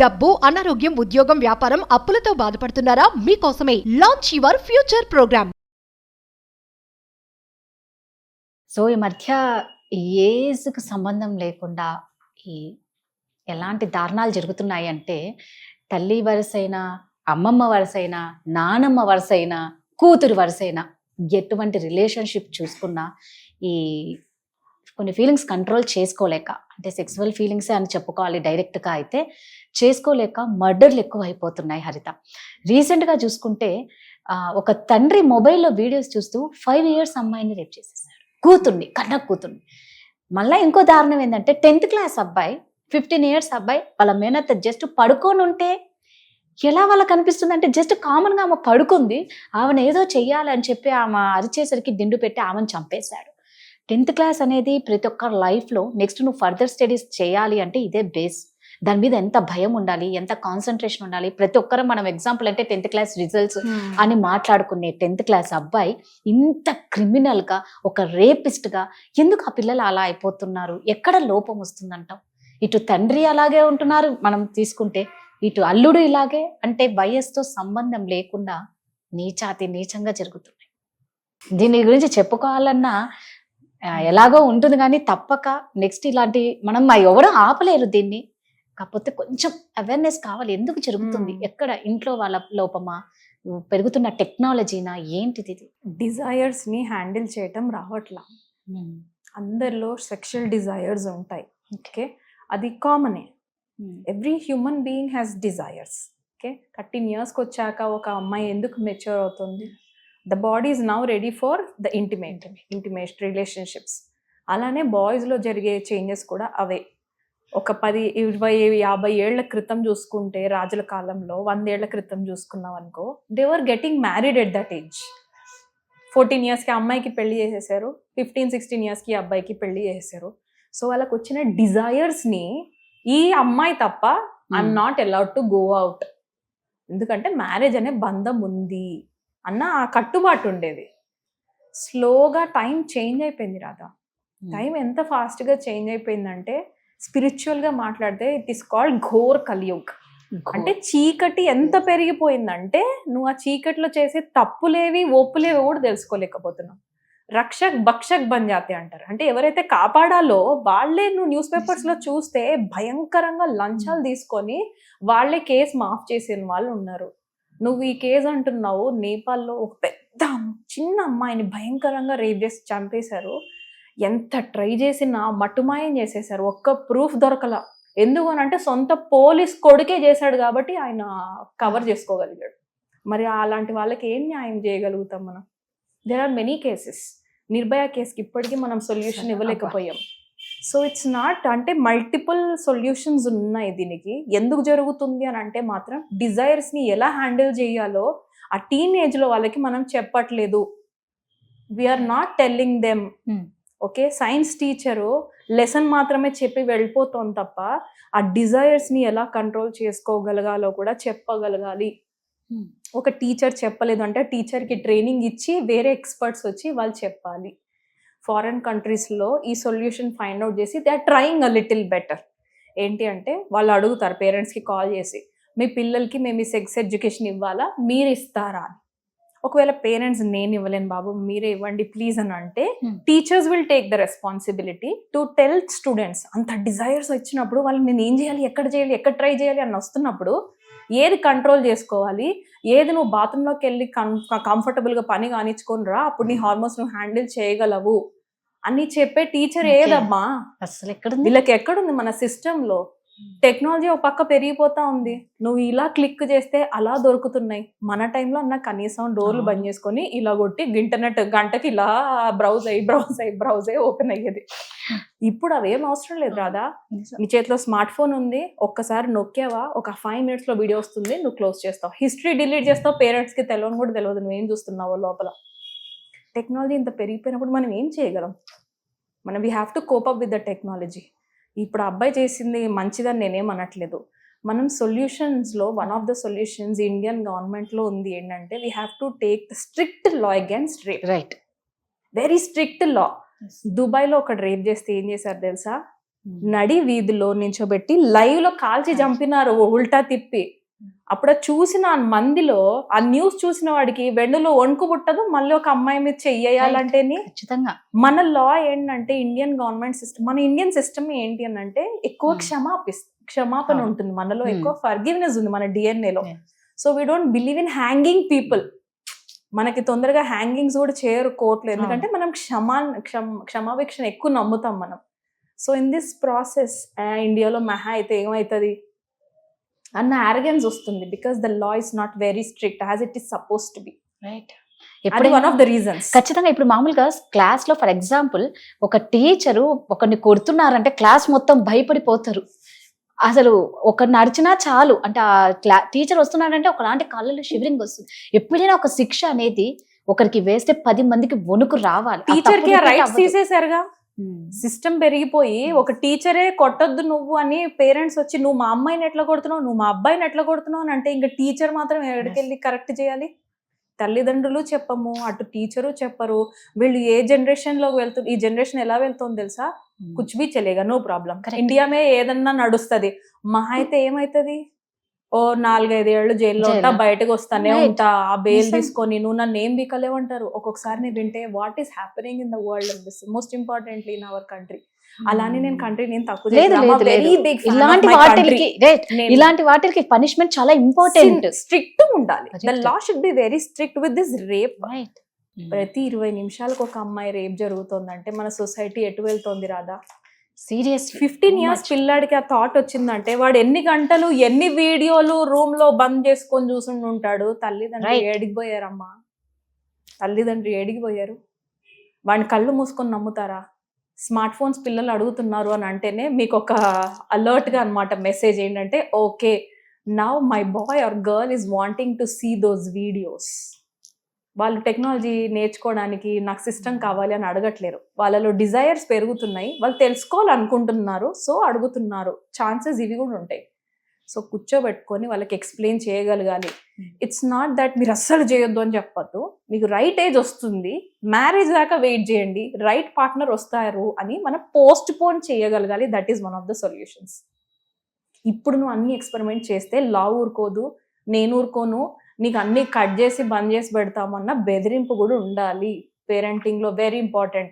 డబ్బు, అనారోగ్యం, ఉద్యోగం, వ్యాపారం, అప్పులతో బాధపడుతున్నారా? మీకోసమే launch your future program. So ఈ మధ్య ఏజ్కి సంబంధం లేకుండా ఈ ఎలాంటి దారుణాలు జరుగుతున్నాయి అంటే, తల్లి వరుసైనా, అమ్మమ్మ వరుసైనా, నానమ్మ వరుసైనా, కూతురు వరుసైనా, ఎటువంటి రిలేషన్షిప్ చూసుకున్నా ఈ కొన్ని ఫీలింగ్స్ కంట్రోల్ చేసుకోలేక, అంటే సెక్సువల్ ఫీలింగ్సే అని చెప్పుకోవాలి డైరెక్ట్గా అయితే, చేసుకోలేక మర్డర్లు ఎక్కువ అయిపోతున్నాయి హరిత. రీసెంట్గా చూసుకుంటే ఒక తండ్రి మొబైల్లో వీడియోస్ చూస్తూ 5 years అమ్మాయిని రేప్ చేసేసాడు, కూతుర్ని, కన్న కూతుర్ని. మళ్ళీ ఇంకో దారుణం ఏంటంటే 10th class అబ్బాయి, 15 years అబ్బాయి, వాళ్ళ మేనత్త జస్ట్ పడుకొని ఉంటే ఎలా వాళ్ళకి అనిపిస్తుంది అంటే, జస్ట్ కామన్గా ఆమె పడుకుంది, ఆమెను ఏదో చెయ్యాలని చెప్పి ఆమె అరిచేసరికి దిండు పెట్టి ఆమెను చంపేశాడు. 10th class అనేది ప్రతి ఒక్క లైఫ్లో నెక్స్ట్ నువ్వు ఫర్దర్ స్టడీస్ చేయాలి అంటే ఇదే బేస్. దాని మీద ఎంత భయం ఉండాలి, ఎంత కాన్సన్ట్రేషన్ ఉండాలి. ప్రతి ఒక్కరు మనం ఎగ్జాంపుల్ అంటే 10th class రిజల్ట్స్ అని మాట్లాడుకునే 10th class అబ్బాయి ఇంత క్రిమినల్గా, ఒక రేపిస్ట్గా ఎందుకు ఆ పిల్లలు అలా అయిపోతున్నారు? ఎక్కడ లోపం వస్తుందంటాం? ఇటు తండ్రి అలాగే ఉంటున్నారు మనం తీసుకుంటే, ఇటు అల్లుడు ఇలాగే, అంటే వయస్సుతో సంబంధం లేకుండా నీచంగా జరుగుతున్నాయి. దీని గురించి చెప్పుకోవాలన్నా ఎలాగో ఉంటుంది, కానీ తప్పక నెక్స్ట్ ఇలాంటి మనం ఎవరు ఆపలేరు దీన్ని. కాకపోతే కొంచెం అవేర్నెస్ కావాలి, ఎందుకు జరుగుతుంది, ఎక్కడ ఇంట్లో వాళ్ళ లోపమా, పెరుగుతున్న టెక్నాలజీనా, ఏంటిది? డిజైర్స్ని హ్యాండిల్ చేయటం రావట్లా. అందరిలో సెక్షువల్ డిజైర్స్ ఉంటాయి. ఓకే, అది కామనే. Every human being has desires. Okay, 13 yearsకి వచ్చాక ఒక అమ్మాయి ఎందుకు మెచ్యూర్ అవుతుంది? The body is now ready for the intimate relationships. అలానే బాయ్స్లో జరిగే చేంజెస్ కూడా అవే. ఒక 10, 20, 50 ఏళ్ల క్రితం చూసుకుంటే, రాజుల కాలంలో 100 ఏళ్ల క్రితం చూసుకున్నాం అనుకో, they were getting married at that age. 14 yearsకి అమ్మాయికి పెళ్లి చేసేసారు, 15, 16 yearsకి అబ్బాయికి పెళ్లి చేసేసారు. సో వాళ్ళకు వచ్చిన డిజైర్స్ని ఈ అమ్మాయి తప్ప I'm not allowed to go out, ఎందుకంటే మ్యారేజ్ అనే బంధం ఉంది అన్న ఆ కట్టుబాటు ఉండేది. స్లోగా టైం చేంజ్ అయిపోయింది రాధా. టైం ఎంత ఫాస్ట్గా చేంజ్ అయిపోయిందంటే, స్పిరిచువల్గా మాట్లాడితే it is called Ghor Kaliyug. అంటే చీకటి ఎంత పెరిగిపోయిందంటే, నువ్వు ఆ చీకటిలో చేసే తప్పులేవి, ఒప్పులేవి కూడా తెలుసుకోలేకపోతున్నావు. రక్షక్ భక్షక్ బన్ జాతే అంటారు. అంటే ఎవరైతే కాపాడాలో వాళ్ళే, నువ్వు న్యూస్ పేపర్స్లో చూస్తే భయంకరంగా లంచాలు తీసుకొని వాళ్ళే కేసు మాఫ్ చేసిన వాళ్ళు ఉన్నారు. నువ్వు ఈ కేసు అంటున్నావు, నేపాల్లో ఒక పెద్ద చిన్న అమ్మాయిని భయంకరంగా రేప్ చేసి చంపేశారు. ఎంత ట్రై చేసినా మట్టుమాయం చేసేసారు, ఒక్క ప్రూఫ్ దొరకల. ఎందుకు అని అంటే, సొంత పోలీస్ కొడుకే చేశాడు కాబట్టి ఆయన కవర్ చేసుకోగలిగాడు. మరి అలాంటి వాళ్ళకి ఏం న్యాయం చేయగలుగుతాం మనం? There are many cases. Nirbhaya కేసుకి ఇప్పటికీ మనం సొల్యూషన్ ఇవ్వలేకపోయాం. సో ఇట్స్ నాట్, అంటే మల్టిపుల్ సొల్యూషన్స్ ఉన్నాయి దీనికి. ఎందుకు జరుగుతుంది అని అంటే మాత్రం, డిజైర్స్ని ఎలా హ్యాండిల్ చేయాలో ఆ టీనేజ్లో వాళ్ళకి మనం చెప్పట్లేదు. We're not telling them. Okay, science teacher lesson మాత్రమే చెప్పి వెళ్ళిపోతాం తప్ప, ఆ డిజైర్స్ని ఎలా కంట్రోల్ చేసుకోగలగాలో కూడా చెప్పగలగాలి. ఒక టీచర్ చెప్పలేదు అంటే, టీచర్కి ట్రైనింగ్ ఇచ్చి వేరే ఎక్స్పర్ట్స్ వచ్చి వాళ్ళు చెప్పాలి. ఫారెన్ కంట్రీస్లో ఈ సొల్యూషన్ ఫైండ్ అవుట్ చేసి they are trying a little better. ఏంటి అంటే, వాళ్ళు అడుగుతారు పేరెంట్స్కి కాల్ చేసి, మీ పిల్లలకి మేము ఈ సెక్స్ ఎడ్యుకేషన్ ఇవ్వాలా, మీరు ఇస్తారా అని. ఒకవేళ పేరెంట్స్ నేను ఇవ్వలేను బాబు, మీరే ఇవ్వండి ప్లీజ్ అని అంటే, teachers will take the responsibility to tell students. అంత డిజైర్స్ వచ్చినప్పుడు వాళ్ళు నేను ఏం చేయాలి, ఎక్కడ ట్రై చేయాలి అని వస్తున్నప్పుడు, ఏది కంట్రోల్ చేసుకోవాలి, ఏది నువ్వు బాత్రూంలోకి వెళ్ళి కంఫర్టబుల్గా పని కానిచ్చుకొని రా, అప్పుడు నీ హార్మోన్స్ నువ్వు హ్యాండిల్ చేయగలవు అని చెప్పే టీచర్ ఏదమ్మా? అసలు ఎక్కడ వీళ్ళకి ఎక్కడుంది మన సిస్టంలో? టెక్నాలజీ ఒక పక్క పెరిగిపోతా ఉంది, నువ్వు ఇలా క్లిక్ చేస్తే అలా దొరుకుతున్నాయి. మన టైంలో అన్న కనీసం డోర్లు బంద్ చేసుకొని ఇలా కొట్టి ఇంటర్నెట్ గంటకి ఇలా బ్రౌజ్ అయ్యి ఓపెన్ అయ్యేది. ఇప్పుడు అవేం అవసరం లేదు రాదా. నీ చేతిలో స్మార్ట్ ఫోన్ ఉంది, ఒక్కసారి నొక్కావా, ఒక 5 minutesలో వీడియో వస్తుంది, నువ్వు క్లోజ్ చేస్తావు, హిస్టరీ డిలీట్ చేస్తావు, పేరెంట్స్కి తెలియని కూడా తెలియదు నువ్వేం చూస్తున్నావో లోపల. టెక్నాలజీ ఇంత పెరిగిపోయినప్పుడు మనం ఏం చేయగలం? మనం we have to cope up with the technology. ఇప్పుడు అబ్బాయి చేసింది మంచిదని నేనేం అనట్లేదు. మనం సొల్యూషన్స్లో one of the solutions Indian గవర్నమెంట్లో ఉంది ఏంటంటే, we have to take the strict law against rape. Right, very strict law. దుబాయ్లో ఒకటి రేప్ చేస్తే ఏం చేశారు తెలుసా? నడి వీధిలో నించోబెట్టి లైవ్ లో కాల్చి చంపినారు ఉల్టా తిప్పి. అప్పుడు చూసిన మందిలో ఆ న్యూస్ చూసిన వాడికి వెన్నులో వణుకు పుట్టదు, మళ్ళీ ఒక అమ్మాయి మీద చెయ్యాలంటేనే. ఖచ్చితంగా మన లా ఏంటంటే ఇండియన్ గవర్నమెంట్ సిస్టమ్, మన ఇండియన్ సిస్టమ్ ఏంటి అని అంటే ఎక్కువ క్షమాపణ ఉంటుంది మనలో, ఎక్కువ ఫర్గివ్నెస్ ఉంది మన డిఎన్ఏలో. So we don't believe in hanging people. మనకి తొందరగా హ్యాంగింగ్స్ కూడా చేయరు కోర్టులో, ఎందుకంటే మనం క్షమాభిక్షణ ఎక్కువ నమ్ముతాం మనం. సో ఇన్ దిస్ ప్రాసెస్ ఇండియాలో మహా అయితే ఏమవుతుంది అన్న arrogance వస్తుంది, because the law is not very strict as it is suppose to be. Right. అది వన్ ఆఫ్ ద రీజన్స్. ఖచ్చితంగా. ఇప్పుడు మామూలుగా క్లాస్ లో ఫర్ ఎగ్జాంపుల్ ఒక టీచరు ఒకరిని కొడుతున్నారంటే క్లాస్ మొత్తం భయపడిపోతారు. అసలు ఒక నడిచినా చాలు అంటే ఆ టీచర్ వస్తున్నాడంటే ఒకలాంటి కాళ్ళలో షివరింగ్ వస్తుంది. ఎప్పుడైనా ఒక శిక్ష అనేది ఒకరికి వేస్తే 10 మందికి వణుకు రావాలి. టీచర్ కి రైట్స్ తీసేసారుగా, సిస్టమ్ పెరిగిపోయి ఒక టీచరే కొట్టొద్దు నువ్వు అని పేరెంట్స్ వచ్చి నువ్వు మా అమ్మాయిని ఎట్లా కొడుతున్నావు, నువ్వు మా అబ్బాయిని ఎట్లా కొడుతున్నావు అని అంటే ఇంకా టీచర్ మాత్రం ఎక్కడికెళ్ళి కరెక్ట్ చేయాలి? తల్లిదండ్రులు చెప్పము, అటు టీచరు చెప్పరు. వీళ్ళు ఏ జనరేషన్ లోకి వెళ్తున్నారు, ఈ జనరేషన్ ఎలా వెళ్తుంది తెలుసా? కుచ్ బి చలేగా, నో ప్రాబ్లం, ఇండియా మే ఏదన్నా నడుస్తుంది. మహా అయితే ఏమైతుంది, ఓ 4-5 ఏళ్ళు జైల్లో ఉంటా, బయటకు వస్తానే ఉంటా, ఆ బెయిల్ తీసుకొని నువ్వు నన్ను ఏం బీకలేమంటారు. ఒక్కొక్కసారి నేను వింటే what is happening in the world and this most importantly in our country. అలానే నేను కంట్రీ నేను తక్కువ ఇలాంటి వాటికి పనిష్మెంట్ చాలా ఇంపార్టెంట్, స్ట్రిక్ట్ ఉండాలి. The law should be very strict with this rape. ప్రతి 20 నిమిషాలకు ఒక అమ్మాయి రేప్ జరుగుతుందంటే మన సొసైటీ ఎటు వెళ్తోంది రాదా? సీరియస్. 15 years పిల్లాడికి ఆ థాట్ వచ్చిందంటే వాడు ఎన్ని గంటలు ఎన్ని వీడియోలు రూమ్ లో బంద్ చేసుకొని చూసుండి ఉంటాడు. తల్లిదండ్రులు ఏడికి పోయారమ్మా, తల్లిదండ్రులు ఏడికి పోయారు? వాడిని కళ్ళు మూసుకొని నమ్ముతారా? స్మార్ట్ ఫోన్స్ పిల్లలు అడుగుతున్నారు అని అంటేనే మీకు ఒక అలర్ట్ గా అనమాట మెసేజ్ ఏంటంటే, okay now my boy or girl is wanting to see those videos. వాళ్ళు టెక్నాలజీ నేర్చుకోవడానికి నాకు సిస్టమ్ కావాలి అని అడగట్లేరు, వాళ్ళలో డిజైర్స్ పెరుగుతున్నాయి, వాళ్ళు తెలుసుకోవాలనుకుంటున్నారు, సో అడుగుతున్నారు. ఛాన్సెస్ ఇవి కూడా ఉంటాయి. సో కూర్చోబెట్టుకొని వాళ్ళకి ఎక్స్ప్లెయిన్ చేయగలగాలి. ఇట్స్ నాట్ దట్ మీరు అస్సలు చేయొద్దు అని చెప్పొద్దు. మీకు రైట్ ఏజ్ వస్తుంది, మ్యారేజ్ దాకా వెయిట్ చేయండి, రైట్ పార్ట్నర్ వస్తారు అని మనం పోస్ట్ పోన్ చేయగలగాలి. That is one of the solutions. ఇప్పుడు నువ్వు అన్ని ఎక్స్పెరిమెంట్ చేస్తే లా ఊరుకోదు, నేను ఊరుకోను, నీకు అన్ని కట్ చేసి బంద్ చేసి పెడతామన్న బెదిరింపు కూడా ఉండాలి. పేరెంటింగ్ లో వెరీ ఇంపార్టెంట్.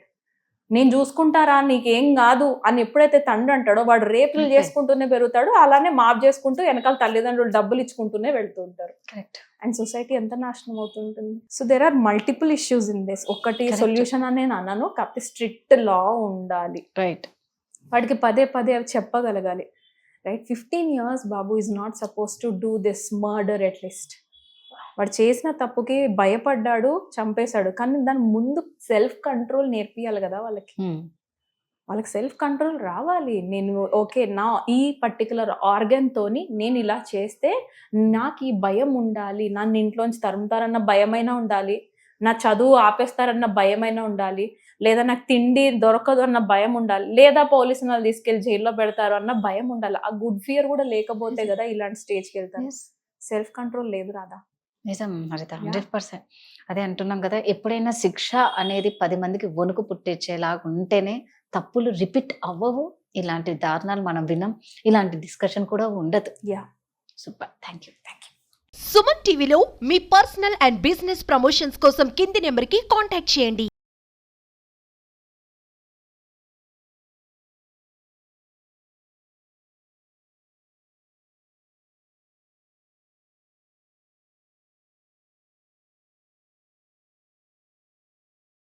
నేను చూసుకుంటారా నీకేం కాదు అని ఎప్పుడైతే తండ్రి అంటాడో వాడు రేపులు చేసుకుంటూనే పెరుగుతాడు, అలానే మాఫ్ చేసుకుంటూ వెనకాల తల్లిదండ్రులు డబ్బులు ఇచ్చుకుంటూనే వెళ్తూ ఉంటారు. కరెక్ట్. అండ్ సొసైటీ ఎంత నాశనం అవుతుంటుంది. So there are multiple issues in this. ఒకటి సొల్యూషన్ అని నేను అన్నాను, కాకపోతే స్ట్రిక్ట్ లా ఉండాలి. రైట్. వాడికి పదే పదే అవి చెప్పగలగాలి. Right. 15 years Babu is not suppose to do this murder at least. వాడు చేసిన తప్పుకి భయపడ్డాడు, చంపేశాడు, కానీ దాని ముందు సెల్ఫ్ కంట్రోల్ నేర్పియాలి కదా వాళ్ళకి. వాళ్ళకి సెల్ఫ్ కంట్రోల్ రావాలి. నేను ఓకే నా ఈ పర్టికులర్ ఆర్గన్ తోని నేను ఇలా చేస్తే నాకు ఈ భయం ఉండాలి, నన్ను ఇంట్లోంచి తరుముతారన్న భయమైనా ఉండాలి, నా చదువు ఆపేస్తారన్న భయమైనా ఉండాలి, లేదా నాకు తిండి దొరకదు అన్న భయం ఉండాలి, లేదా పోలీసు వాళ్ళు తీసుకెళ్లి జైల్లో పెడతారు అన్న భయం ఉండాలి. ఆ గుడ్ ఫియర్ కూడా లేకపోతే కదా ఇలాంటి స్టేజ్కి వెళ్తారు. సెల్ఫ్ కంట్రోల్ లేదు రాదా? నిజం హరిత, 100%. అదే అంటున్నాం కదా, ఎప్పుడైనా శిక్ష అనేది 10 మందికి వణుకు పుట్టించేలాగా ఉంటేనే తప్పులు రిపీట్ అవ్వవు. ఇలాంటి దారుణాలు మనం విన్నాం, ఇలాంటి డిస్కషన్ కూడా ఉండదు. Super, thank you. సుమన్ టీవీలో మీ పర్సనల్ అండ్ బిజినెస్ ప్రమోషన్స్ కోసం కింది నెంబర్కి కాంటాక్ట్ చేయండి.